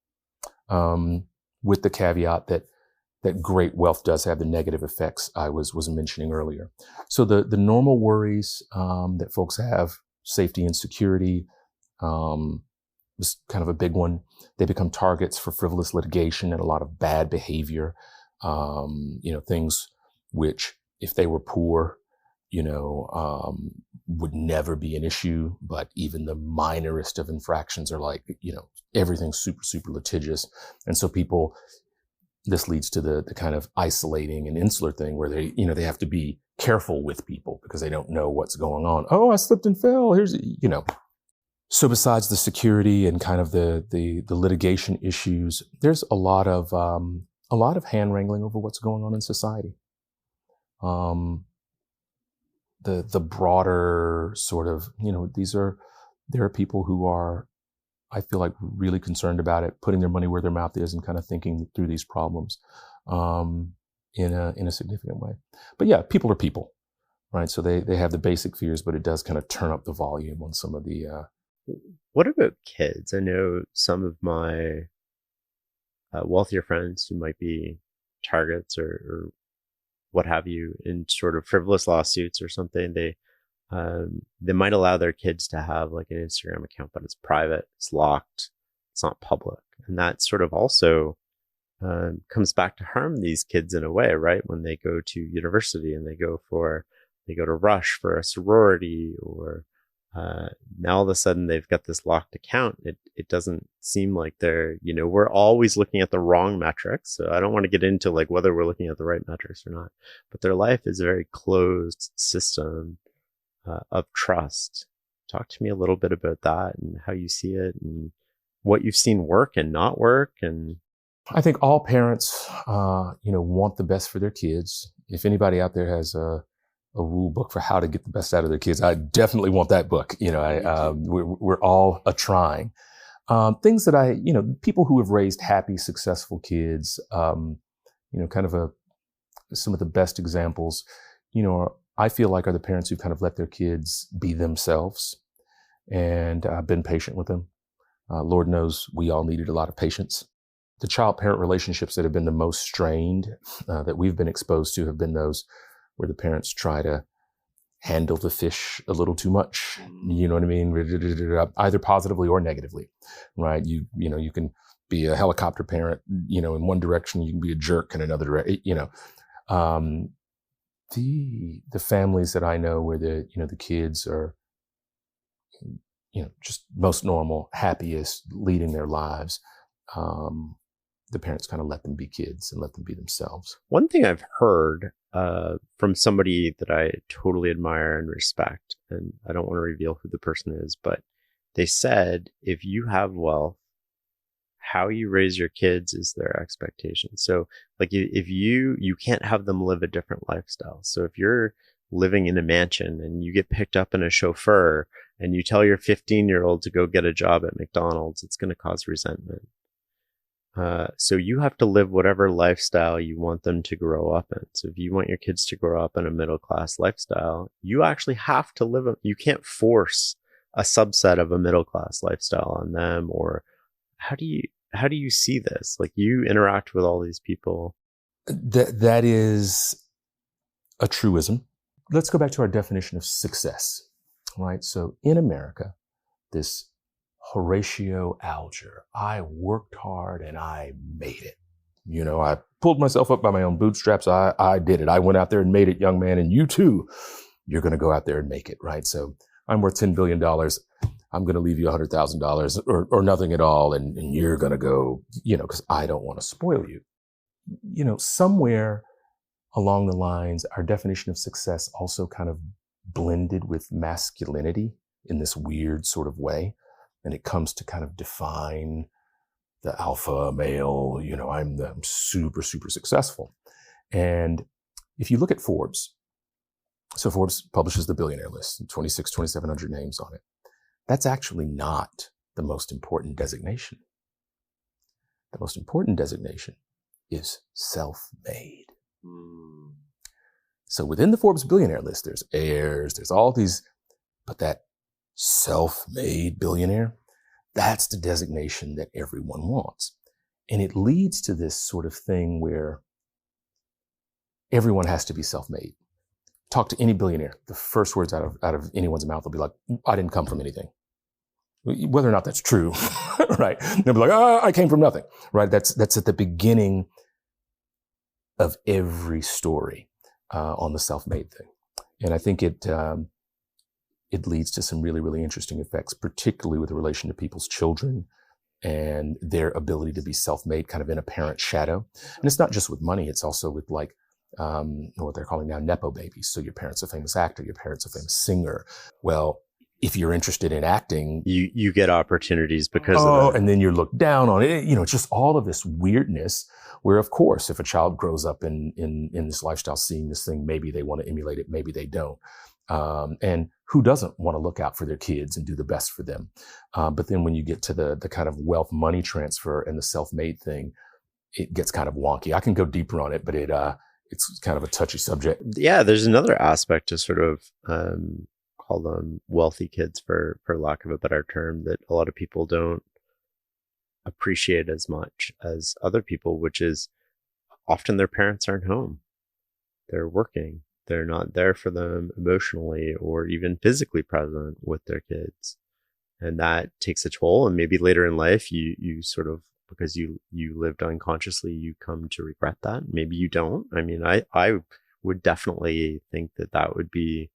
With the caveat that great wealth does have the negative effects I was mentioning earlier. So the normal worries that folks have, safety and security, is kind of a big one. They become targets for frivolous litigation and a lot of bad behavior. Things which, if they were poor, would never be an issue, but even the minorest of infractions are like, everything's super, super litigious. And so this leads to the kind of isolating and insular thing where they have to be careful with people because they don't know what's going on. Oh, I slipped and fell. So besides the security and kind of the litigation issues, there's a lot of hand wrangling over what's going on in society. The broader sort of, there are people who are, I feel like, really concerned about it, putting their money where their mouth is and kind of thinking through these problems in a significant way. But yeah, people are people, right? So they have the basic fears, but it does kind of turn up the volume on some of the... What about kids? I know some of my wealthier friends who might be targets or what have you in sort of frivolous lawsuits or something. They might allow their kids to have like an Instagram account, but it's private, it's locked, it's not public. And that sort of also comes back to harm these kids in a way, right? When they go to university and they go to Rush for a sorority, or now all of a sudden they've got this locked account. It doesn't seem like we're always looking at the wrong metrics. So I don't want to get into like whether we're looking at the right metrics or not, but their life is a very closed system of trust. Talk to me a little bit about that and how you see it and what you've seen work and not work. And I think all parents, want the best for their kids. If anybody out there has a rule book for how to get the best out of their kids, I definitely want that book. We're all trying. Things that people who have raised happy, successful kids, kind of some of the best examples, I feel like are the parents who kind of let their kids be themselves and been patient with them. Lord knows we all needed a lot of patience. The child-parent relationships that have been the most strained that we've been exposed to have been those where the parents try to handle the fish a little too much. You know what I mean? Either positively or negatively, right? You can be a helicopter parent, in one direction, you can be a jerk in another direction, the families that I know where the kids are, just most normal, happiest, leading their lives, the parents kind of let them be kids and let them be themselves. One thing I've heard from somebody that I totally admire and respect, and I don't want to reveal who the person is, but they said if you have wealth, how you raise your kids is their expectation. So like if you can't have them live a different lifestyle. So if you're living in a mansion and you get picked up in a chauffeur and you tell your 15-year-old to go get a job at McDonald's, it's going to cause resentment. So you have to live whatever lifestyle you want them to grow up in. So if you want your kids to grow up in a middle-class lifestyle, you actually have to live. You can't force a subset of a middle-class lifestyle on them. Or how do you see this? Like, you interact with all these people. That is a truism. Let's go back to our definition of success, right? So in America, this Horatio Alger, I worked hard and I made it. You know, I pulled myself up by my own bootstraps. I did it. I went out there and made it, young man. And you too, you're going to go out there and make it, right? So I'm worth $10 billion. I'm going to leave you $100,000 or nothing at all. And you're going to go, you know, because I don't want to spoil you. You know, somewhere along the lines, our definition of success also kind of blended with masculinity in this weird sort of way. And it comes to kind of define the alpha male, you know, I'm super, super successful. And if you look at Forbes, so Forbes publishes the billionaire list, 2,700 names on it. That's actually not the most important designation. The most important designation is self-made. So within the Forbes billionaire list, there's heirs, there's all these, but that self-made billionaire, that's the designation that everyone wants. And it leads to this sort of thing where everyone has to be self-made. Talk to any billionaire, the first words out of anyone's mouth will be like, I didn't come from anything. Whether or not that's true, right? They'll be like, I came from nothing, right? That's at the beginning of every story on the self-made thing. And I think it leads to some really, really interesting effects, particularly with relation to people's children and their ability to be self-made kind of in a parent's shadow. And it's not just with money, it's also with like what they're calling now Nepo babies. So your parent's a famous actor, your parent's a famous singer. Well, if you're interested in acting, you get opportunities because of that. And then you're looked down on it. You know, just all of this weirdness where, of course, if a child grows up in this lifestyle, seeing this thing, maybe they want to emulate it, maybe they don't. And who doesn't want to look out for their kids and do the best for them? But then when you get to the kind of wealth money transfer and the self-made thing, it gets kind of wonky. I can go deeper on it, but it's kind of a touchy subject. Yeah, there's another aspect to sort of call them wealthy kids for lack of a better term that a lot of people don't appreciate as much as other people, which is often their parents aren't home. They're working. They're not there for them emotionally or even physically present with their kids. And that takes a toll. And maybe later in life, you sort of, because you lived unconsciously, you come to regret that. Maybe you don't. I mean, I would definitely think that would be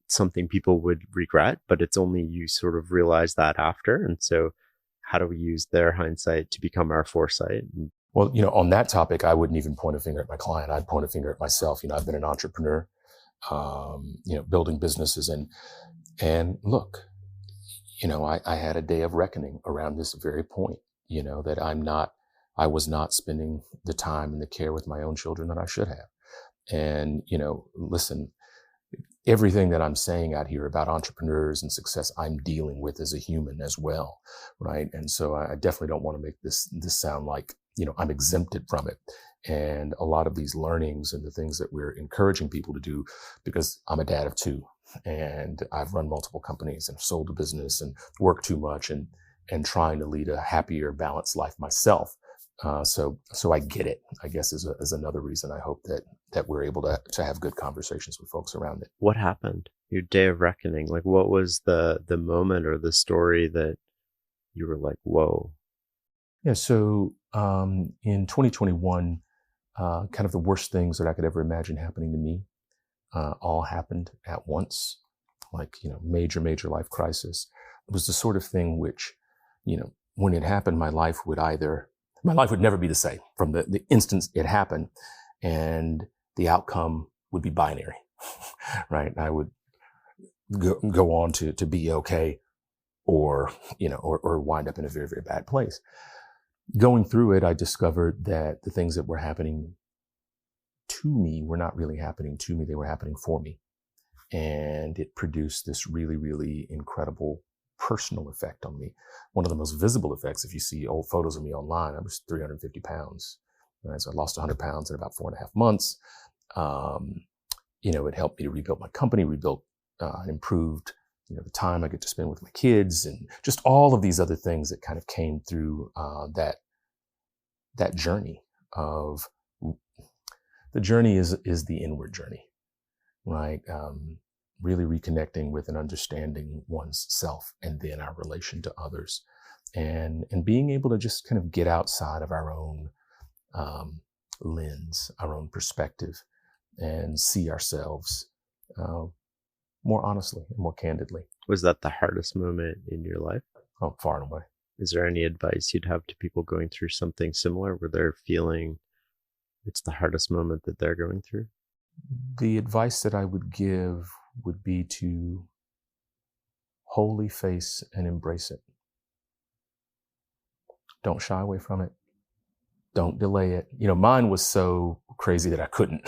something people would regret, but it's only you sort of realize that after. And so how do we use their hindsight to become our foresight? Well, you know, on that topic, I wouldn't even point a finger at my client. I'd point a finger at myself. You know, I've been an entrepreneur, you know, building businesses and look, you know, I had a day of reckoning around this very point, you know, that I was not spending the time and the care with my own children that I should have. And, you know, listen, everything that I'm saying out here about entrepreneurs and success, I'm dealing with as a human as well, right? And so I definitely don't want to make this sound like, you know, I'm exempted from it. And a lot of these learnings and the things that we're encouraging people to do, because I'm a dad of two and I've run multiple companies and sold a business and worked too much and trying to lead a happier, balanced life myself. So I get it, I guess, is another reason I hope that we're able to have good conversations with folks around it. What happened? Your day of reckoning? Like, what was the moment or the story that you were like, whoa? Yeah. So, in 2021, kind of the worst things that I could ever imagine happening to me, all happened at once, like, you know, major life crisis. It was the sort of thing which, you know, when it happened, my life would either My life would never be the same from the instance it happened, and the outcome would be binary, right? I would go on to be okay, or wind up in a very, very bad place. Going through it, I discovered that the things that were happening to me were not really happening to me. They were happening for me. And it produced this really, really incredible personal effect on me. One of the most visible effects, if you see old photos of me online, I was 350 pounds. Right? So I lost 100 pounds in about 4.5 months. It helped me to rebuild my company, improved the time I get to spend with my kids, and just all of these other things that kind of came through that journey of the journey is the inward journey, right? Really reconnecting with and understanding one's self, and then our relation to others, and being able to just kind of get outside of our own lens, our own perspective, and see ourselves more honestly and more candidly. Was that the hardest moment in your life? Oh, far and away. Is there any advice you'd have to people going through something similar where they're feeling it's the hardest moment that they're going through? The advice that I would give would be to wholly face and embrace it. Don't shy away from it. Don't delay it. Mine was so crazy that I couldn't.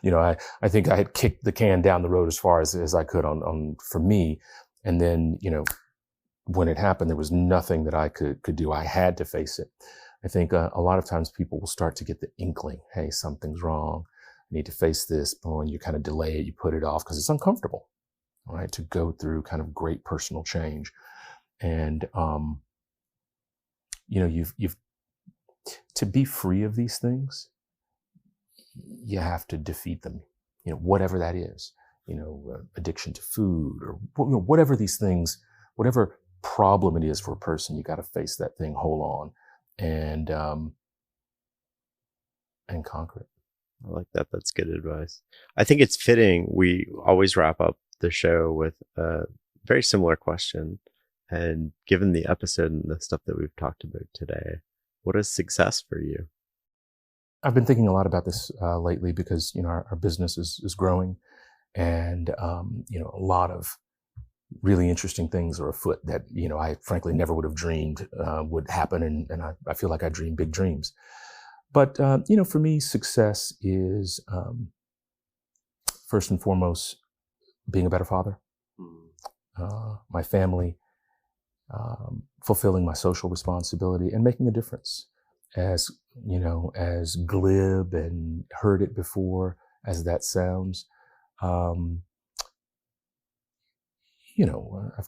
I think I had kicked the can down the road as far as I could on for me. And then, when it happened, there was nothing that I could do. I had to face it. I think a lot of times people will start to get the inkling, hey, something's wrong. I need to face this. But when you kind of delay it, you put it off because it's uncomfortable, right? To go through kind of great personal change. And, you've to be free of these things, you have to defeat them, whatever that is, addiction to food or whatever these things, whatever problem it is for a person, you got to face that thing whole on and conquer it. I like that. That's good advice. I think it's fitting. We always wrap up the show with a very similar question. And given the episode and the stuff that we've talked about today, what is success for you? I've been thinking a lot about this lately because, our business is growing, and, a lot of really interesting things are afoot that, I frankly never would have dreamed would happen. And I feel like I dream big dreams. But, for me, success is first and foremost being a better father, my family, fulfilling my social responsibility, and making a difference. As glib and heard it before as that sounds, I've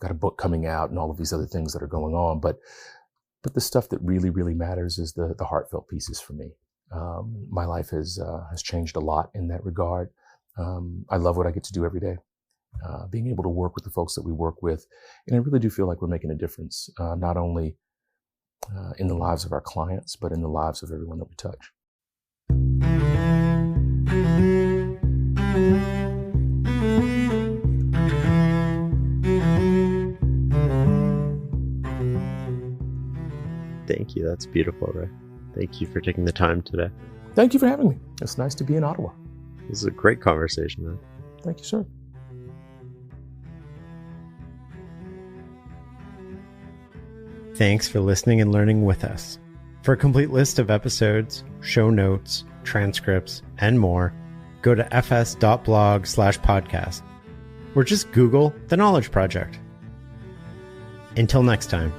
got a book coming out and all of these other things that are going on, but the stuff that really, really matters is the heartfelt pieces for me. My life has changed a lot in that regard. I love what I get to do every day. Being able to work with the folks that we work with. And I really do feel like we're making a difference, not only in the lives of our clients, but in the lives of everyone that we touch. Thank you. That's beautiful, Ray. Thank you for taking the time today. Thank you for having me. It's nice to be in Ottawa. This is a great conversation, man. Thank you, sir. Thanks for listening and learning with us. For a complete list of episodes, show notes, transcripts, and more, go to fs.blog/podcast or just Google The Knowledge Project. Until next time.